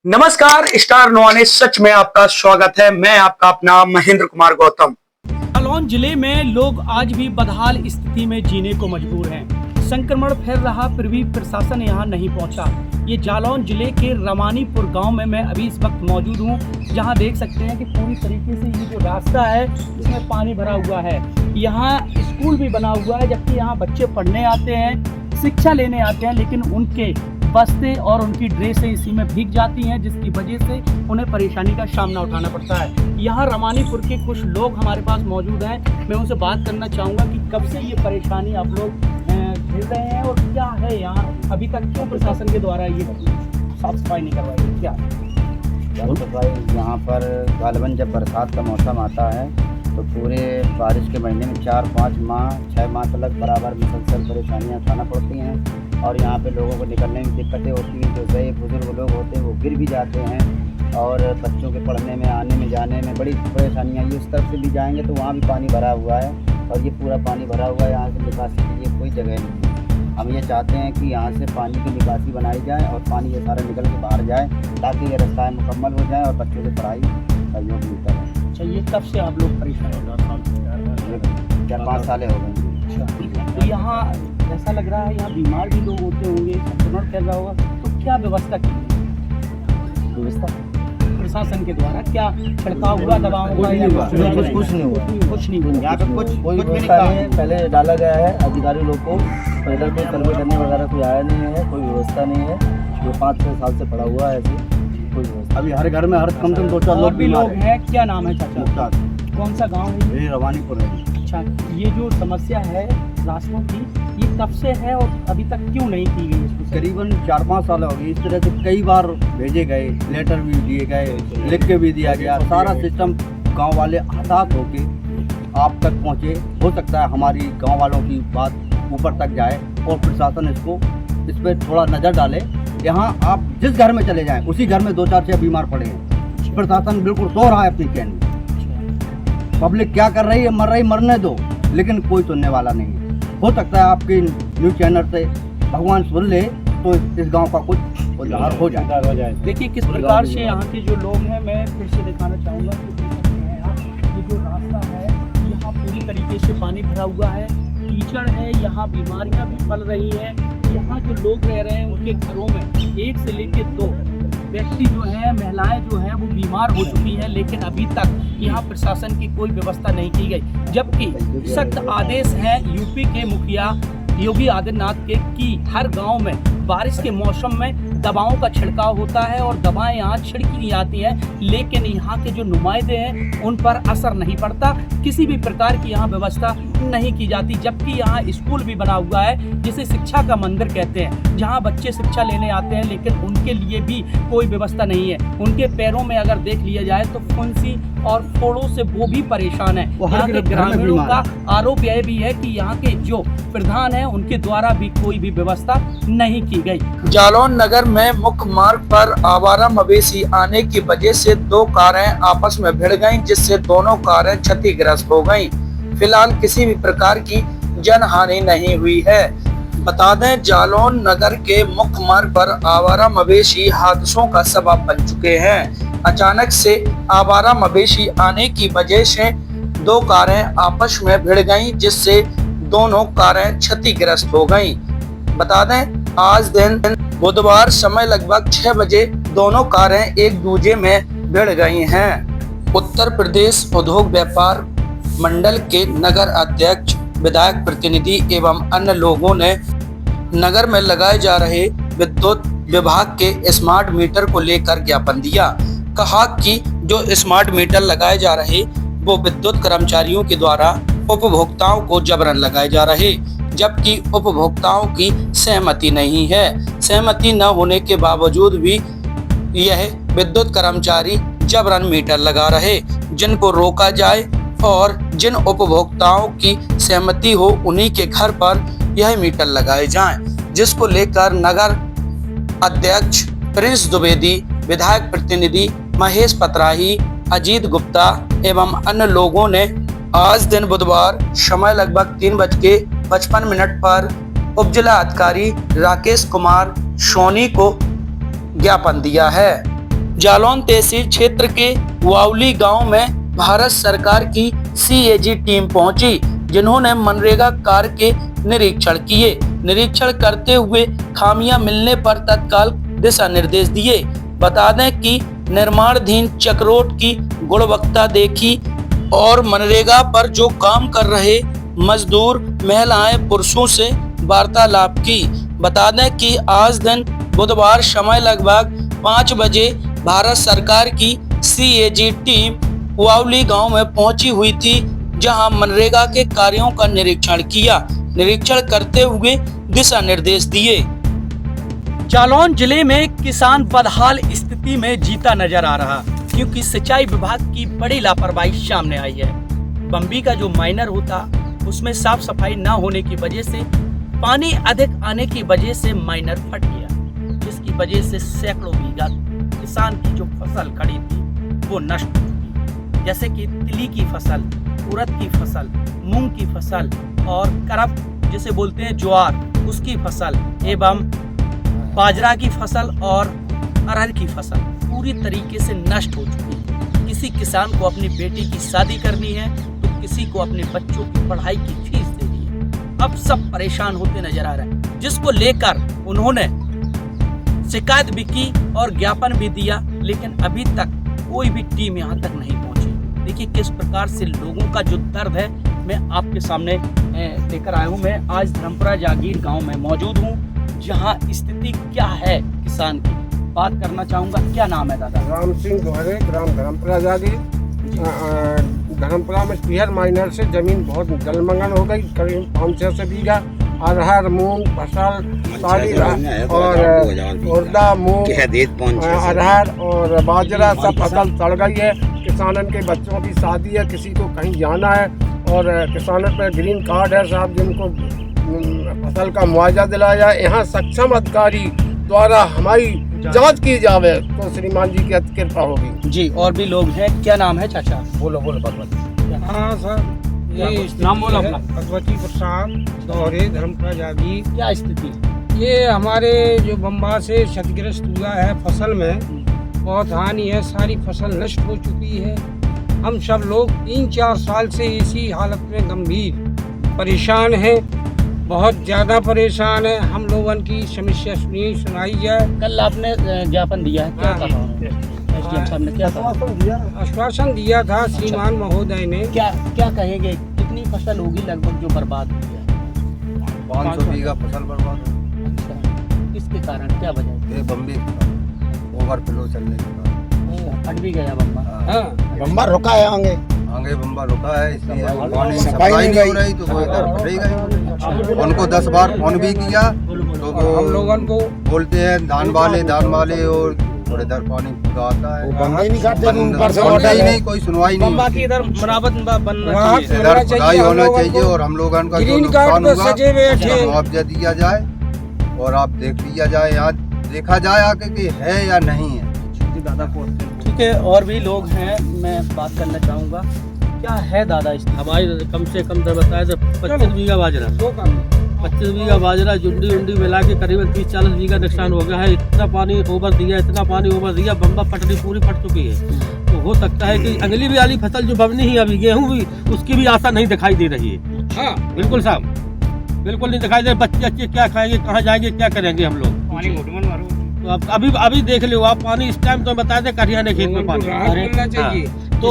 नमस्कार, स्टार नवाने सच में आपका स्वागत है। मैं आपका अपना महेंद्र कुमार गौतम। जालौन जिले में लोग आज भी बदहाल स्थिति में जीने को मजबूर हैं। संक्रमण फैल रहा फिर भी प्रशासन यहां नहीं पहुंचा। ये जालौन जिले के रमानीपुर गांव में मैं अभी इस वक्त मौजूद हूं, जहां देख सकते हैं कि पूरी तरीके से ये जो रास्ता है इसमें पानी भरा हुआ है। यहाँ स्कूल भी बना हुआ है, जबकि यहाँ बच्चे पढ़ने आते हैं, शिक्षा लेने आते हैं, लेकिन उनके बस्ते और उनकी ड्रेसें इसी में भीग जाती हैं, जिसकी वजह से उन्हें परेशानी का सामना उठाना पड़ता है। यहाँ रमानीपुर के कुछ लोग हमारे पास मौजूद हैं, मैं उनसे बात करना चाहूँगा कि कब से ये परेशानी आप लोग झेल रहे हैं और क्या है यहाँ अभी तक, क्यों प्रशासन के द्वारा ये साफ सफाई नहीं करवाई, क्या साफ सफाई यहाँ पर गालबन जब बरसात का मौसम आता है तो पूरे बारिश के महीने में 4-5 माह 6 माह तक बराबर मुसलसल परेशानियाँ उठाना पड़ती हैं। और यहाँ पे लोगों को निकलने में दिक्कतें होती हैं। जो गए बुजुर्ग लोग होते हैं वो गिर भी जाते हैं और बच्चों के पढ़ने में आने में जाने में बड़ी परेशानियाँ। इस तरफ से भी जाएंगे तो वहाँ भी पानी भरा हुआ है और ये पूरा पानी भरा हुआ है। यहाँ से निकासी के लिए कोई जगह नहीं है। हम ये चाहते हैं कि यहाँ से पानी की निकासी बनाई जाए और पानी ये सारा निकल के बाहर जाए, ताकि ये रास्ता मुकम्मल हो जाए और बच्चों की पढ़ाई सहयोग मिलता है। अच्छा, ये कब से आप लोग परेशान हो रहे हैं? 4-5 साल हो गए। तो यहाँ ऐसा लग रहा है यहाँ बीमार भी लोग होते होंगे, संक्रमण फैल रहा होगा, तो क्या व्यवस्था की है? व्यवस्था प्रशासन के द्वारा क्या छिड़काव हुआ दवाओं का? कुछ नहीं हुआ। कुछ नहीं हुआ। यहाँ पे कोई व्यवस्था नहीं पहले डाला गया है अधिकारी लोग को, पैदल कोई सर्वे करने वगैरह कोई आया नहीं है, कोई व्यवस्था नहीं है। ये 5-6 साल से पड़ा हुआ है ऐसे कोई व्यवस्था। अभी हर घर में हर कम से कम 2-4 लोग भी लोग हैं। क्या नाम है चाचा? कौन सा गाँव है? ये रवानीपुर है। अच्छा, ये जो समस्या है रास्तों की, ये कब से है और अभी तक क्यों नहीं की गई इसको? करीबन 4-5 साल हो गए। इस तरह से कई बार भेजे गए, लेटर भी दिए गए, लिख के भी दिया गया। सारा सिस्टम गांव वाले हताश होके आप तक पहुंचे। हो सकता है हमारी गांव वालों की बात ऊपर तक जाए और प्रशासन इस पर थोड़ा नज़र डाले। यहाँ आप जिस घर में चले जाएं उसी घर में 2-4-6 बीमार पड़े हैं। प्रशासन बिल्कुल सो रहा है अपनी कहने। पब्लिक क्या कर रही है, मर रही, मरने दो, लेकिन कोई सुनने वाला नहीं है। हो सकता है आपके न्यूज़ चैनल से भगवान सुन ले तो इस गांव का कुछ उद्धार हो जाए। देखिए किस प्रकार से यहाँ के जो लोग हैं, मैं फिर से दिखाना चाहूँगा कि ये जो रास्ता है यहाँ पूरी तरीके से पानी भरा हुआ है, कीचड़ है, यहाँ बीमारियाँ भी फैल रही हैं। यहाँ जो लोग रह रहे हैं उनके घरों में 1 से लेकर 2 व्यक्ति जो है, महिलाएं जो हैं वो बीमार हो चुकी हैं, लेकिन अभी तक यहाँ प्रशासन की कोई व्यवस्था नहीं की गई। जबकि सख्त आदेश हैं यूपी के मुखिया योगी आदित्यनाथ के कि हर गांव में बारिश के मौसम में दवाओं का छिड़काव होता है और दवाएं यहाँ छिड़की जाती हैं, लेकिन यहाँ के जो नुमाइंदे हैं उन पर असर नहीं पड़ता। किसी भी प्रकार की यहाँ व्यवस्था नहीं की जाती। जबकि यहाँ स्कूल भी बना हुआ है जिसे शिक्षा का मंदिर कहते हैं, जहाँ बच्चे शिक्षा लेने आते हैं, लेकिन उनके लिए भी कोई व्यवस्था नहीं है। उनके पैरों में अगर देख लिया जाए तो फुंसी और फोड़ों से वो भी परेशान है। यहाँ के ग्रामीणों का आरोप यह भी है कि यहाँ के जो प्रधान है उनके द्वारा भी कोई भी व्यवस्था नहीं की गई। जालौन नगर में मुख्य मार्ग पर आवारा मवेशी आने की वजह से 2 कारें आपस में भिड़ गईं, जिससे दोनों कारें क्षतिग्रस्त हो गईं। फिलहाल किसी भी प्रकार की जनहानि नहीं हुई है। बता दें, जालौन नगर के मुख्य मार्ग पर आवारा मवेशी हादसों का सबब बन चुके हैं। अचानक से आवारा मवेशी आने की वजह से 2 कारें आपस में भिड़ गईं, जिससे दोनों कारें क्षतिग्रस्त हो गईं। बता दें, आज दिन बुधवार समय लगभग 6 बजे दोनों कारें एक दूजे में भिड़ गई हैं। उत्तर प्रदेश उद्योग व्यापार मंडल के नगर अध्यक्ष, विधायक प्रतिनिधि एवं अन्य लोगों ने नगर में लगाए जा रहे विद्युत विभाग के स्मार्ट मीटर को लेकर ज्ञापन दिया। कहा कि जो स्मार्ट मीटर लगाए जा रहे वो विद्युत कर्मचारियों के द्वारा उपभोक्ताओं को जबरन लगाए जा रहे, जबकि उपभोक्ताओं की सहमति नहीं है। सहमति न होने के बावजूद भी यह विद्युत कर्मचारी जबरन मीटर लगा रहे। जिनको रोका जाए और जिन उपभोक्ताओं की सहमति हो उन्हीं के घर पर यह मीटर लगाए जाएं, जिसको लेकर नगर अध्यक्ष प्रिंस द्विवेदी, विधायक प्रतिनिधि महेश पतराही, अजीत गुप्ता एवं अन्य लोगों ने आज दिन बुधवार समय लगभग 3:55 पर उपजिला अधिकारी राकेश कुमार सोनी को ज्ञापन दिया है। जालौन तहसील क्षेत्र के वावली गांव में भारत सरकार की CAG टीम पहुंची, जिन्होंने मनरेगा कार्य के निरीक्षण किए। निरीक्षण करते हुए खामियां मिलने पर तत्काल दिशा निर्देश दिए। बता दें कि निर्माणाधीन चक्रोट की गुणवत्ता देखी और मनरेगा पर जो काम कर रहे मजदूर महिलाएं पुरुषों से वार्तालाप की। बता दें कि आज दिन बुधवार समय लगभग 5 बजे भारत सरकार की CAG टीम वावली गांव में पहुंची हुई थी, जहां मनरेगा के कार्यों का निरीक्षण किया। निरीक्षण करते हुए दिशा निर्देश दिए। जालौन जिले में किसान बदहाल स्थिति में जीता नजर आ रहा, क्योंकि सिंचाई विभाग की बड़ी लापरवाही सामने आई है। बम्बी का जो माइनर होता उसमें साफ सफाई न होने की वजह से, पानी अधिक आने की वजह से माइनर फट गया, जिसकी वजह से सैकड़ों बीघा किसान की जो फसल खड़ी थी वो नष्ट हो चुकी। जैसे कि तिली की फसल, उड़द की फसल, मूंग की फसल और करप जिसे बोलते हैं ज्वार, उसकी फसल एवं बाजरा की फसल और अरहर की फसल पूरी तरीके से नष्ट हो चुकी है। किसी किसान को अपनी बेटी की शादी करनी है तो किसी को अपने बच्चों की पढ़ाई की फीस देनी है। अब सब परेशान होते नजर आ रहे हैं, जिसको लेकर उन्होंने शिकायत भी की और ज्ञापन भी दिया, लेकिन अभी तक कोई भी टीम यहाँ तक नहीं पहुंची। देखिए किस प्रकार से लोगों का जो दर्द है मैं आपके सामने लेकर आया हूँ। मैं आज धर्मपुरा जागीर गांव में मौजूद हूँ, जहाँ स्थिति क्या है किसान की बात करना चाहूँगा। क्या नाम है दादा? राम सिंह गोहरे, ग्राम धर्मपुरा जागीर। धर्मपुरा में पीहर माइनर से जमीन बहुत जलमग्न हो गई, करीब 500 बीघा। अरहर, मूंग फसल सारी और उड़दा, मूंग, अरहर और बाजरा सब फसल सड़ गई है। किसानों के बच्चों की शादी है, किसी को कहीं जाना है और किसानों पर ग्रीन कार्ड है साहब, जिनको फसल का मुआवजा दिलाया जाए। यहाँ सक्षम अधिकारी द्वारा हमारी जांच की जावे तो श्रीमान जी की कृपा होगी। जी, और भी लोग हैं। क्या नाम है चाचा? बोलो भगवती। हाँ सर, ये नाम बोलो अपना। भगवती प्रसाद दोहरे, धर्मपुरा जागीर। क्या स्थिति? ये हमारे जो बम्बा से क्षतिग्रस्त हुआ है, फसल में बहुत हानि है, सारी फसल नष्ट हो चुकी है। हम सब लोग 3-4 साल से इसी हालत में गंभीर परेशान हैं, बहुत ज़्यादा परेशान है। हम लोगों की समस्या सुनाई जाए। कल आपने ज्ञापन दिया है, क्या कहा SDM साहब ने? क्या कहा? आश्वासन दिया था श्रीमान महोदय ने। क्या कहेंगे, कितनी फसल होगी लगभग जो बर्बाद हुई है? 500 बीघा फसल बर्बाद हो। अच्छा, किसके कारण, क्या वजह? ये बम्बी ओवरफ्लो चलने के बाद फट भी गया बम्बा। हाँ, बम्बा रुका है, आगे बम्बा रुका है, इसलिए पानी सप्लाई नहीं हो रही तो वो इधर फटेगा। उनको 10 बार फोन भी किया तो वो हम लोगों को बोलते हैं दान वाले और इधर पानी पूरा आता है। नहीं, कोई सुनवाई नहीं बम्बा की इधर मरामत बनना वहाँ चाहिए। इधर खुदाई होना चाहिए और हम लोगों का जो ग्रीन नुकसान कार्ड पे हुआ सजे हुए उसका थे। मुआवजा दिया जाए और आप देख लिया जाए, यहाँ देखा जाए आके कि है या नहीं है। दादा को ठीक है, और भी लोग हैं, मैं बात करना चाहूँगा। क्या है दादा स्थिति? हमारी कम से कम तो बताया तो 25 बीघा बाजरा, 25 बीघा बाजरा जुंडी उंडी मिला के करीबन 30-40 बीघा नुकसान हो गया है। इतना पानी ओवर दिया, बम्बा पटरी पूरी फट चुकी है। तो हो सकता है कि अगली भी वाली फसल जो बवनी ही अभी गेहूँ भी, उसकी भी आशा नहीं दिखाई दे रही है। हाँ, बिल्कुल साहब, बिल्कुल नहीं दिखाई दे। बच्चे क्या खाएंगे, कहाँ जाएंगे, क्या करेंगे हम लोग? तो अभी देख लो आप, पानी इस टाइम तो बता दे करियाने खेत में पानी। मिलना चाहिए। तो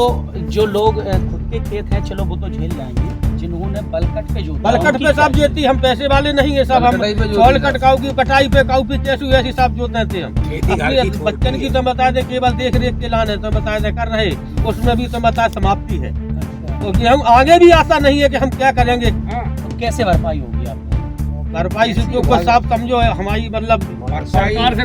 जो लोग खुद के खेत हैं, चलो वो तो झेल जाएंगे, जिन्होंने बलकट पे जो बलकट पे सब जोती, हम पैसे वाले नहीं है साहब। हम छोल कट काऊ की कटाई पे काऊ पे कैसे ऐसी सब जोतते थे हम। अपने बच्चन की तो बता दे केवल देख रेख के लाने तो बता दे कर रहे, उसमें भी तो बता समाप्ति है। क्योंकि हम आगे भी आशा नहीं है कि हम क्या करेंगे। तो कैसे भरपाई होगी आप? भरपाई से जो कुछ साफ समझो है हमारी, मतलब सरकार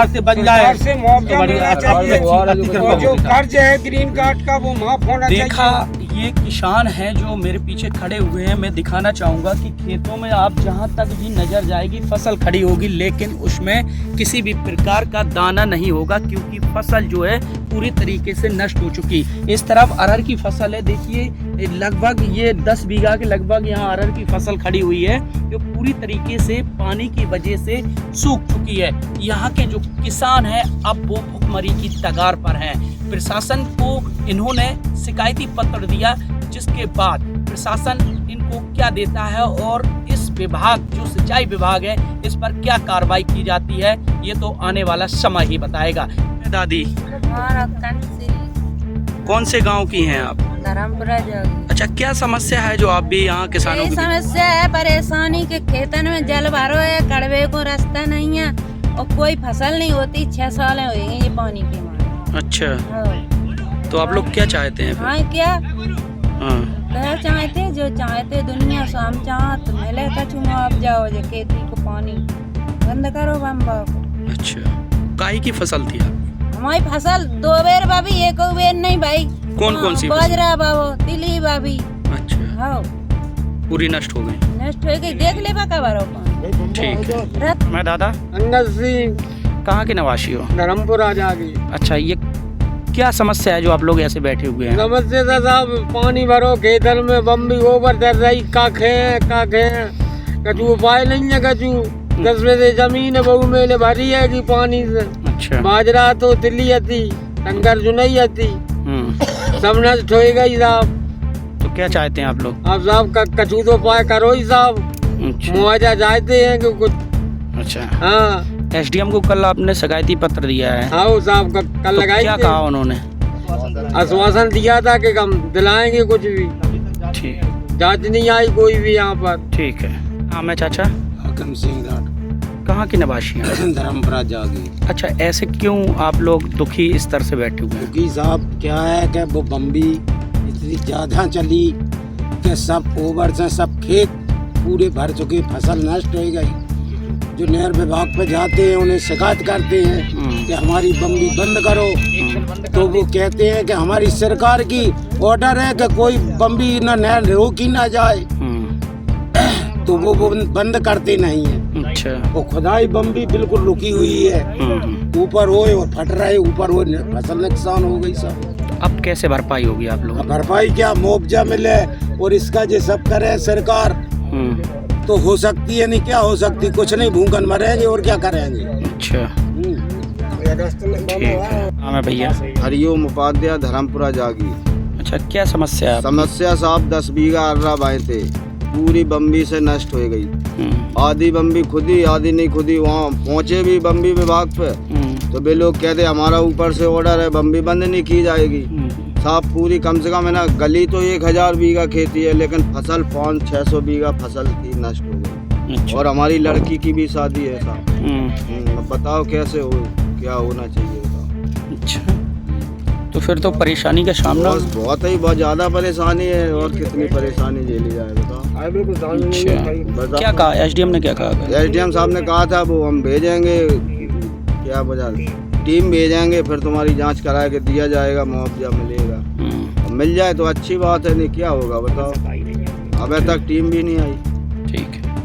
से बन जाए, सरकार से मुआवजा मिलना चाहिए। और जो कर्ज है ग्रीन कार्ड का वो माफ होना चाहिए। देखा, ये किसान हैं जो मेरे पीछे खड़े हुए हैं। मैं दिखाना चाहूँगा कि खेतों में आप जहाँ तक भी नजर जाएगी फसल खड़ी होगी, लेकिन उसमें किसी भी प्रकार का दाना नहीं होगा, क्योंकि फसल जो है पूरी तरीके से नष्ट हो चुकी। इस तरफ अरहर की फसल है, देखिए लगभग ये 10 बीघा के लगभग यहाँ अरहर की फसल खड़ी हुई है, जो पूरी तरीके से पानी की वजह से सूख चुकी है। यहाँ के जो किसान हैं अब वो भुखमरी की कगार पर हैं। प्रशासन को इन्होंने शिकायती पत्र दिया, जिसके बाद प्रशासन इनको क्या देता है और इस विभाग जो सिंचाई विभाग है इस पर क्या कार्रवाई की जाती है, ये तो आने वाला समय ही बताएगा। दादी, कौन से गांव की हैं आप? धर्मपुरा जागी। अच्छा, क्या समस्या है जो आप भी यहाँ किसानों यही की? समस्या है, परेशानी के खेतन में जल भरो है, कड़वे को रास्ता नहीं है और कोई फसल नहीं होती। 6 साल हो गई ये पानी के मारे। अच्छा, हाँ। तो आप लोग क्या चाहते हैं? हाँ, क्या हाँ, क्या चाहते? जो चाहते दुनिया से हम चाहत मिले कछु आप जाओ जो खेती को पानी बंद करो बम्बा को। अच्छा, काई की फसल थी आप? हमारी फसल 2 बेर बाबी, 1 बेर नहीं भाई। कौन कौन सी फसल? बाजरा बाबू, तिली बाबी। अच्छा, हाँ, पूरी नष्ट हो गई। नष्ट हो गई, देख ले बा कबारो पानी। ठीक है। रत मैं दादा, अंगद सिंह, कहाँ के निवासी हो? धर्मपुरा जागी। अच्छा, ये क्या समस्या है जो आप लोग ऐसे बैठे हुए हैं? समस्या था साहब, पानी भरो खेतन में, बम्बी ओवर कर रही, का खे कछु उपाय नहीं है। कछु 10 में से जमीन बहु मेले भरी है कि पानी से। अच्छा, बाजरा तो तिल्ली आती, टंगर जुनई आती, सब नष्ट हो गई साहब। तो क्या चाहते हैं आप लोग? अब साहब कछु तो उपाय करो ही साहब। अच्छा, मुआवजा चाहते हैं कि कुछ। अच्छा, हाँ एसडीएम को कल आपने शिकायती पत्र दिया है, हाँ साहब, कल तो लगाई क्या थी। कहा उन्होंने? आश्वासन दिया था कि हम दिलाएंगे कुछ भी। ठीक, जांच नहीं आई कोई भी यहाँ पर। ठीक है। हाँ, मैं चाचा, हकम सिंह कहाँ के निवासी हैं? धर्मपुरा जागी। अच्छा, ऐसे क्यों आप लोग दुखी इस तरह से बैठे हुए हैं? क्योंकि साहब क्या है कि वो बम्बी इतनी ज़्यादा चली कि सब ओवर से सब खेत पूरे भर चुके, फसल नष्ट हो गई। जो नहर विभाग पे जाते हैं उन्हें शिकायत करते हैं कि हमारी बम्बी बंद करो, तो वो कहते हैं कि हमारी सरकार की ऑर्डर है कि कोई बम्बी ना नहर रोकी ना जाए, तो वो बंद करते नहीं है। अच्छा, वो खुदाई बम्बी बिल्कुल रुकी हुई है, ऊपर होए और फट रहे, ऊपर हो फसल नुकसान हो गई सब। अब कैसे भरपाई होगी आप लोग? भरपाई क्या, मुआवजा मिले और इसका जो सब करे सरकार तो हो सकती है, नहीं क्या हो सकती, कुछ नहीं, भूखन मरेंगे और क्या करेंगे। अच्छा, ठीक है। हाँ, मैं भैया। हरिओम उपाध्याय, धर्मपुरा जागी। अच्छा, क्या समस्या है? समस्या साहब 10 बीघा अर्रा बाएं थे, पूरी बम्बी से नष्ट हो गई। आधी बम्बी खुदी, आधी नहीं खुदी। वहाँ पहुँचे भी बम्बी विभाग पे तो वे लोग कहते हमारा ऊपर से ऑर्डर है, बम्बी बंद नहीं की जाएगी। साहब पूरी कम से कम है ना, गली तो 1000 बीघा खेती है, लेकिन फसल 500-600 बीघा फसल थी, नष्ट हो गई। अच्छा, और हमारी लड़की की भी शादी है साहब। बताओ कैसे हो, क्या होना चाहिए बताओ। अच्छा, तो फिर तो परेशानी का सामना। बहुत ज़्यादा परेशानी है, और कितनी परेशानी झेली जाए बताओ। अच्छा, क्या कहा एसडीएम ने? क्या कहा? एसडीएम साहब ने कहा था वो हम भेजेंगे, क्या बजा टीम भेजेंगे, फिर तुम्हारी जांच करा के दिया जाएगा, मुआवजा मिलेगा। मिल जाए तो अच्छी बात है, नहीं क्या होगा बताओ। अभी तक टीम भी नहीं आई। ठीक है।